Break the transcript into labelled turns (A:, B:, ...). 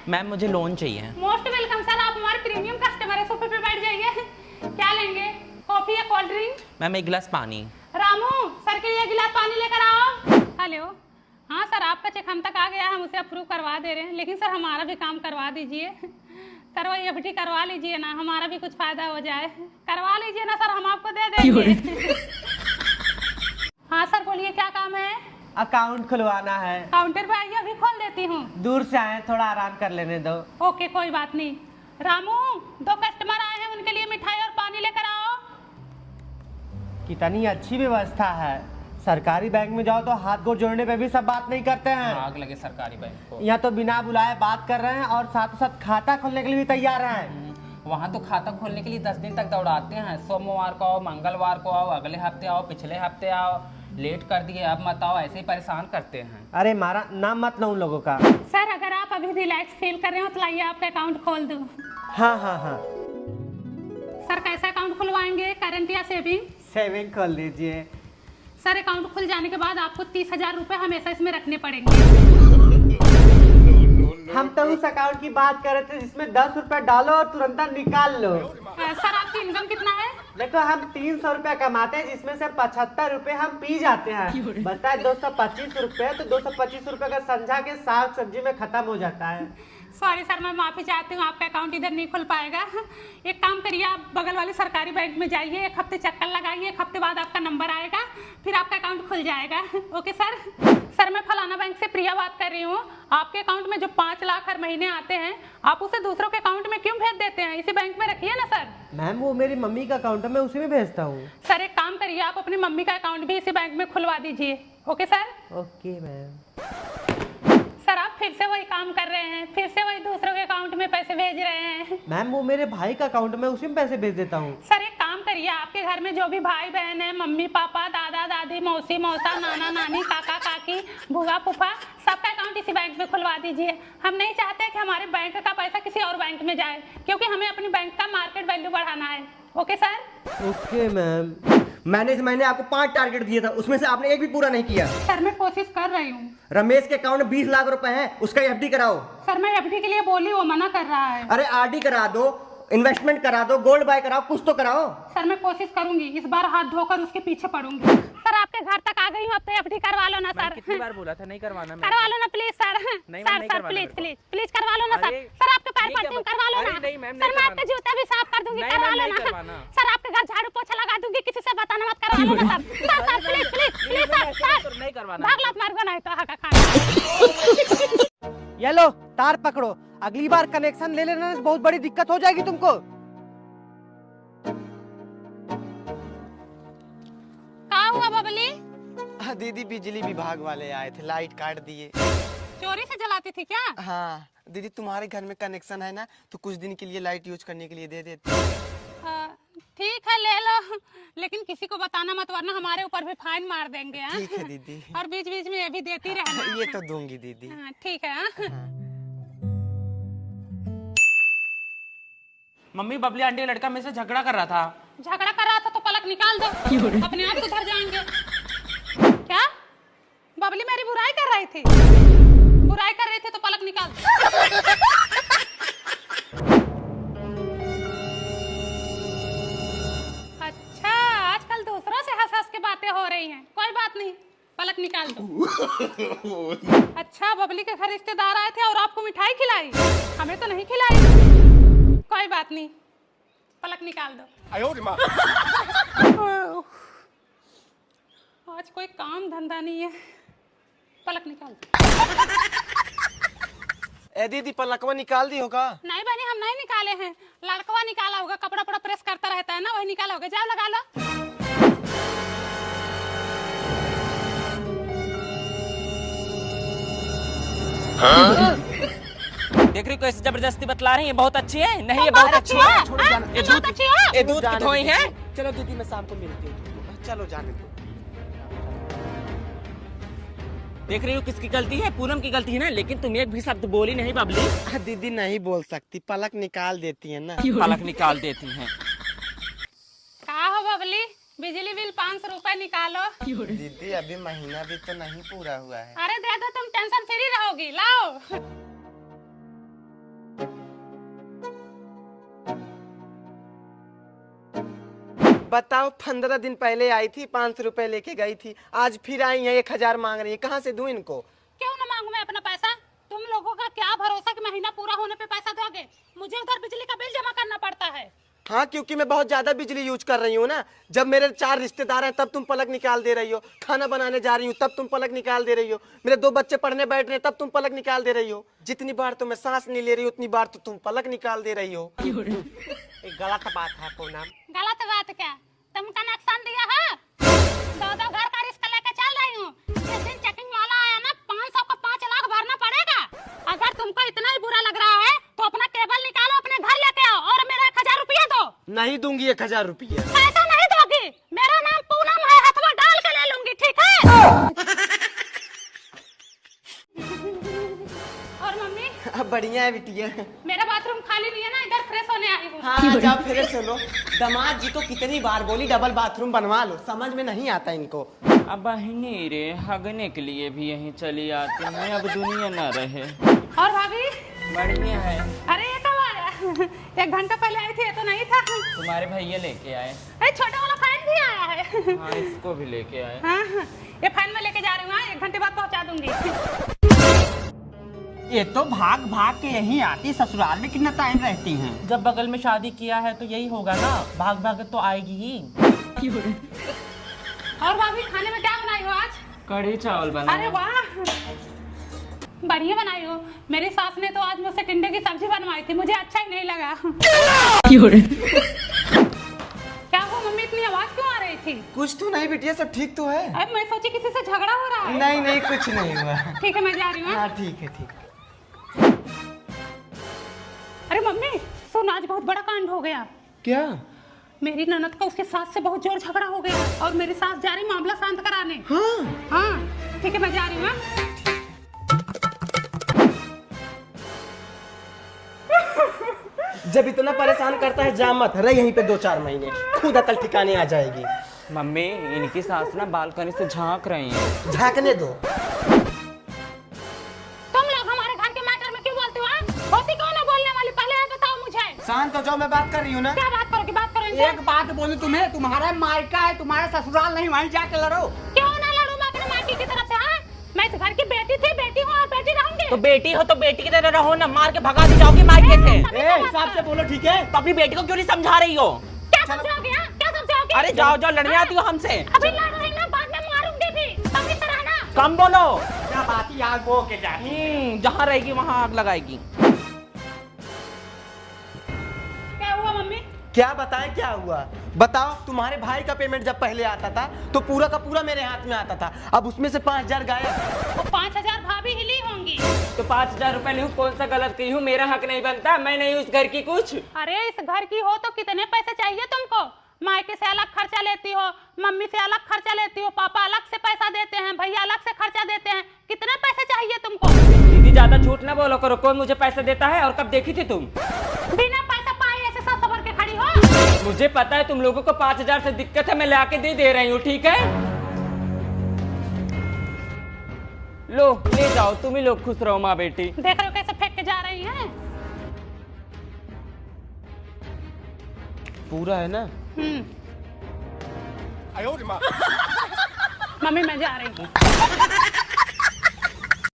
A: Ma'am मुझे loan चाहिए।
B: Most welcome sir, आप हमारे प्रीमियम कस्टमर है, सोफे पे बैठ जाइए। क्या लेंगे, कॉफी या कोल्ड ड्रिंक?
A: मैम एक गिलास पानी।
B: रामू सर के लिए गिलास पानी लेकर आओ। हेलो, हाँ सर आपका चेक हम तक आ गया, हम उसे अप्रूव करवा दे रहे हैं, लेकिन सर हमारा भी काम करवा दीजिए। सर वही एफडी करवा लीजिए ना, हमारा भी कुछ फायदा हो जाए। करवा लीजिए ना सर, हम आपको दे देंगे। हाँ सर बोलिए, क्या काम है?
C: अकाउंट खुलवाना है।
B: काउंटर पे आइए, अभी खोल देती हूँ।
C: दूर से आए, थोड़ा आराम कर लेने दो।
B: ओके कोई बात नहीं। रामू, 2 कस्टमर आए हैं, उनके लिए मिठाई और पानी लेकर आओ।
C: कितनी अच्छी व्यवस्था है। सरकारी बैंक में जाओ तो हाथ गोड़ जोड़ने पे भी सब बात नहीं करते हैं।
A: आग लगे सरकारी बैंक को।
C: यहाँ तो बिना बुलाए बात कर रहे हैं और साथ साथ खाता खोलने के लिए भी तैयार हैं।
A: वहाँ तो खाता खोलने के लिए 10 दिन तक दौड़ाते हैं। सोमवार को आओ, मंगलवार को आओ, अगले हफ्ते आओ, पिछले हफ्ते आओ, लेट कर दिए अब मत आओ, ऐसे ही परेशान करते हैं।
C: अरे मारा नाम मत लो उन लोगों का।
B: सर अगर आप अभी रिलैक्स फील कर रहे हो तो लाइए आपका अकाउंट खोल दूँ।
C: हाँ हाँ हाँ,
B: सर कैसा अकाउंट खुलवाएंगे, करंट या सेविंग?
C: सेविंग खोल दीजिए।
B: सर अकाउंट खुल जाने के बाद आपको 30,000 रुपए हमेशा इसमें रखने पड़ेंगे।
C: हम तो उस अकाउंट की बात कर रहे थे जिसमें 10 रुपए डालो और तुरंत निकाल लो।
B: सर आपकी इनकम कितना है?
C: देखो हम 300 रुपया कमाते हैं, जिसमें से 75 रुपए हम पी जाते हैं। बता 225 रुपए, तो 225 रुपए का संझा के साग सब्जी में खत्म हो जाता है।
B: सॉरी सर, मैं माफी चाहती हूँ, आपका अकाउंट इधर नहीं खुल पाएगा। एक काम करिए, आप बगल वाले सरकारी बैंक में जाइए, 1 हफ्ते चक्कर लगाइए, 1 हफ्ते बाद आपका नंबर आएगा, फिर आपका अकाउंट खुल जाएगा। Okay sir. सर मैं फलाना बैंक से प्रिया बात कर रही हूँ। आपके अकाउंट में जो 5 लाख हर महीने आते हैं, आप उसे दूसरों के अकाउंट में क्यों भेज देते हैं? इसी बैंक में रखिए ना सर।
C: मैम वो मेरी मम्मी का अकाउंट है, मैं उसी में भेजता हूँ।
B: सर एक काम करिए, आप अपनी मम्मी का अकाउंट भी इसी बैंक में खुलवा दीजिए। Okay sir.
C: Okay ma'am.
B: Sir आप फिर से वही काम कर रहे हैं, फिर से वही दूसरों के अकाउंट में पैसे भेज रहे हैं।
C: मैम वो मेरे भाई का अकाउंट में, उसी में पैसे भेज देता हूँ।
B: सर एक काम करिए, आपके घर में जो भी भाई बहन है, मम्मी पापा, दादा दादी, मौसी मौसा, नाना नानी, काका काकी, बुआ फूफा, सबका अकाउंट इसी बैंक में खुलवा दीजिए। हम नहीं चाहते कि हमारे बैंक का पैसा किसी और बैंक में जाए, क्योंकि हमें अपनी बैंक का मार्केट वैल्यू बढ़ाना है। Okay sir.
C: Okay ma'am.
D: मैंने इस महीने आपको 5 टारगेट दिए था, उसमें से आपने एक भी पूरा नहीं किया।
B: सर मैं कोशिश कर रही हूँ।
D: रमेश के अकाउंट में 20 लाख रुपए हैं, उसका एफडी कराओ।
B: सर मैं एफडी के लिए बोली, वो मना कर रहा है।
D: अरे आरडी करा दो, इन्वेस्टमेंट करा दो, गोल्ड बाय कराओ, कुछ तो कराओ।
B: सर मैं कोशिश करूंगी, इस बार हाथ धोकर उसके पीछे पड़ूंगी। सर आपके घर तक आ गई हूँ, अब तो एफडी करवा लो ना सर।
A: कितनी बार बोला था नहीं करवाना?
B: करवा लो ना प्लीज सर।
A: नहीं,
B: सर
A: नहीं
B: सर
A: करवाना
B: प्लीज
A: मेरे को।
B: प्लीज प्लीज करवा लो ना सर।
A: अरे,
B: सर आपके पैर
A: ये
B: पड़ती
A: क्या
B: हूँ,
A: बात-
B: करवा लो
A: अरे
B: ना।
A: नहीं मैम,
B: सर
A: नहीं
B: मैं आपके
A: करवाना।
B: जूते भी साफ कर दूंगी,
A: नहीं,
B: करवा
A: मैम,
B: लो
A: नहीं
B: ना।
A: करवाना।
B: सर आपके घर झाड़ू पोछा लगा दूंगी, किसी से बताना मत, करवा लो ना sir. Sir sir please please please sir
A: नहीं करवाना।
B: भाग लात मार को नहीं तो हका खाना।
C: ये लो तार पकड़ो, अगली बार कनेक्शन ले लेना, बहुत बड़ी दिक्कत हो जाएगी तुमको।
B: क्या हुआ बबली?
E: दीदी बिजली विभाग वाले आए थे, लाइट काट दिए।
B: चोरी से जलाती थी क्या?
E: हाँ दीदी, तुम्हारे घर में कनेक्शन है ना, तो कुछ दिन के लिए लाइट यूज करने के लिए दे देते।
B: ठीक है ले लो, लेकिन किसी को बताना मत, वरना हमारे ऊपर भी फाइन मार देंगे। हाँ?
E: ठीक है दीदी।
B: और बीच बीच में ये भी देती रहना।
E: ये तो दूंगी दीदी।
B: हाँ, ठीक है। हाँ?
A: मम्मी बबली आंटी का लड़का मेरे से झगड़ा कर रहा था।
B: झगड़ा कर रहा था तो पलक निकाल दो, अपने आप सुधर जाएंगे। क्या बबली मेरी बुराई कर रही थी? बुराई कर रही थी तो पलक निकाल दो। अच्छा आजकल दूसरों से हंस हंस के बातें हो रही हैं, कोई बात नहीं, पलक निकाल दो। अच्छा बबली के घर रिश्तेदार आए थे और आपको मिठाई खिलाई, हमें तो नहीं खिलाई। कोई बात नहीं, पलक निकाल दो। आज कोई काम धंधा नहीं है, पलक निकाल दो।
E: ए दीदी पलकवा निकाल दी होगा?
B: नहीं बनी, हम नहीं निकाले हैं, लड़कवा निकाला होगा, कपड़ा पड़ा प्रेस करता रहता है ना, वही निकाला होगा। जाओ लगा लो।
A: देख रही कैसे जबरदस्ती बतला रही है, बहुत अच्छी है। नहीं ये बहुत अच्छी है।
B: ये बहुत अच्छी है।
A: ये दूध की धोई है।
E: चलो दीदी मैं शाम को मिलती हूँ, चलो जाने दो।
A: देख रही हो किसकी गलती है? पूनम की गलती है ना, लेकिन तुम एक भी शब्द बोली नहीं बबली।
E: दीदी नहीं बोल सकती, पलक निकाल देती है ना।
A: पलक निकाल देती हैं।
B: क्या हो बबली, बिजली बिल 500 रुपए निकालो।
E: दीदी अभी महीना भी तो नहीं पूरा हुआ है।
B: अरे दे दो, तुम टेंशन फ्री रहोगी, लाओ।
E: बताओ 15 दिन पहले आई थी, 500 रुपए लेके गई थी, आज फिर आई है 1000 मांग रही है। कहाँ से दूं इनको?
B: क्यों ना मांगू मैं अपना पैसा? तुम लोगों का क्या भरोसा कि महीना पूरा होने पे पैसा दोगे? मुझे उधर बिजली का बिल जमा करना पड़ता है।
E: हाँ, क्योंकि मैं बहुत ज्यादा बिजली यूज कर रही हूँ ना। जब मेरे 4 रिश्तेदार हैं तब तुम पलक निकाल दे रही हो, खाना बनाने जा रही हूँ तब तुम पलक निकाल दे रही हो, मेरे 2 बच्चे पढ़ने बैठ रहे हैं तब तुम पलक निकाल दे रही हो। जितनी बार तो मैं सांस नहीं ले रही हूँ उतनी बार तो तुम पलक निकाल दे रही हो।
C: गलत बात है पूनम।
B: गलत बात क्या? तुमका नुकसान दिया है? 2 घर का रिस्क लेके चल रही हूँ। जिस दिन चेकिंग वाला आया ना 500 को 5 लाख भरना पड़ेगा। अगर तुमको इतना ही बुरा लग रहा है तो अपना केबल निकालो, अपने घर लेके आओ और मेरा 1000 रुपया दो।
E: नहीं दूंगी 1000 रुपये।
B: पैसा नहीं दोगी? मेरा नाम पूनम है, हथवा डाल के ले लूंगी, ठीक है? और मम्मी?
E: बढ़िया है बिटिया।
B: मेरा बाथरूम खाली नहीं है ना, इधर फ्रेश होने आई हूँ।
E: हाँ, जाओ फिर सुनो। दामाद जी को कितनी बार बोली डबल बाथरूम बनवा लो, समझ में नहीं आता इनको।
A: अब बहनी रे हगने के लिए भी यहीं चली आती हैं, अब दुनिया न रहे।
B: और भाभी?
A: बढ़िया है।
B: अरे ये कब आया? 1 घंटा पहले आई थी, ये तो नहीं था।
A: तुम्हारे भैया लेके आए।
B: अरे छोटा वाला फैन भी आया है।
A: हाँ, इसको भी लेके आए।
B: हाँ, ये फैन में लेके जा रही हूँ, 1 घंटे बाद पहुँचा दूंगी।
D: ये तो भाग भाग के यहीं आती, ससुराल में कितना टाइम रहती हैं?
A: जब बगल में शादी किया है तो यही होगा ना, भाग भाग तो आएगी ही।
B: और भाभी खाने में क्या बनाई हो आज?
A: कढ़ी चावल बना।
B: अरे वाह, बढ़िया बनाई हो। मेरी सास ने तो आज मुझसे टिंडे की सब्जी बनवाई थी, मुझे अच्छा ही नहीं लगा। क्या हुआ मम्मी, इतनी आवाज क्यों आ रही थी?
E: कुछ तो नहीं बिटिया, सब ठीक तो है।
B: अब मैं सोची किसी से झगड़ा हो रहा है।
E: नहीं नहीं, कुछ नहीं हुआ।
B: ठीक है, मैं जा रही हूँ।
E: हाँ ठीक है, ठीक है।
B: अरे मम्मी सुन, आज बहुत बड़ा कांड हो गया।
E: क्या?
B: मेरी ननद का उसके सास से बहुत जोर झगड़ा हो गया और मेरी सास जा रही मामला शांत कराने।
E: हाँ
B: हाँ ठीक है, मैं जा रही हूँ।
E: जब इतना परेशान करता है जा मत, रह यहीं पे 2-4 महीने, खुद अकल ठिकाने आ जाएगी।
A: मम्मी इनकी सास ना बालकनी से झांक रही हैं।
E: झांकने दो।
B: तुम लोग हमारे घर के मैटर में क्यों बोलते हो? होती कौन है बोलने वाली, पहले ये बताओ मुझे।
E: शांत हो जाओ, मैं बात कर रही हूँ ना।
B: क्या बात करोगी? बात करो इनसे।
D: एक बात बोलूं तुम्हें, तुम्हारा मायका है, तुम्हारा ससुराल नहीं, वहीं जाके लड़ो।
B: क्यों ना लड़ूं मैं अपने मायके की तरफ से? हाँ, मैं इस घर की बेटी थी, बेटी हूँ और बेटी रहूंगी।
A: तो बेटी हो तो बेटी की तरह रहो ना, मार के भगा दी जाओगी मायके से।
D: हिसाब से बोलो, ठीक है?
A: तो अपनी बेटी को क्यों नहीं समझा रही हो?
B: क्या समझाओगे? हाँ? क्या समझाओगे?
A: अरे जाओ जाओ, लड़ने आती हो हमसे।
B: अभी लड़ रही ना, बाद में मारूंगी भी। तुम इस तरह ना।
A: कम बोलो।
D: क्या बात ही आग बो के जा।
A: जहाँ रहेगी वहाँ आग लगाएगी।
B: क्या हुआ मम्मी?
E: क्या बताएं क्या हुआ? बताओ, तुम्हारे भाई का पेमेंट जब पहले आता था तो पूरा का पूरा मेरे हाथ में आता था, अब उसमें से 5000 गायब।
B: वो 5000 भाभी हिली होंगी।
A: तो 5000 रुपए लूँ, कौन सा गलत की हूँ? मेरा हक नहीं बनता, मैं नहीं हूँ इस घर की कुछ।
B: अरे इस घर की हो तो कितने पैसे चाहिए तुमको? मायके से अलग खर्चा लेती हो, मम्मी से अलग खर्चा लेती हो, पापा अलग से पैसा देते हैं, भैया अलग से खर्चा देते हैं, कितने पैसे चाहिए तुमको?
A: दीदी ज्यादा झूठ ना बोलो करो, कौन मुझे पैसे देता है और कब देखी थी तुम?
B: बिना पैसा पाए ऐसे सब सबर के खड़ी हो?
A: मुझे पता है तुम लोगों को 5000 से दिक्कत है, मैं लाके दे रही हूँ, ठीक है? लो ले जाओ, तुम ही लोग खुश रहो माँ बेटी।
B: देख रहे हो कैसे फेंक के जा रही हैं?
E: पूरा है ना?
B: मम्मी मैं जा रही हूँ।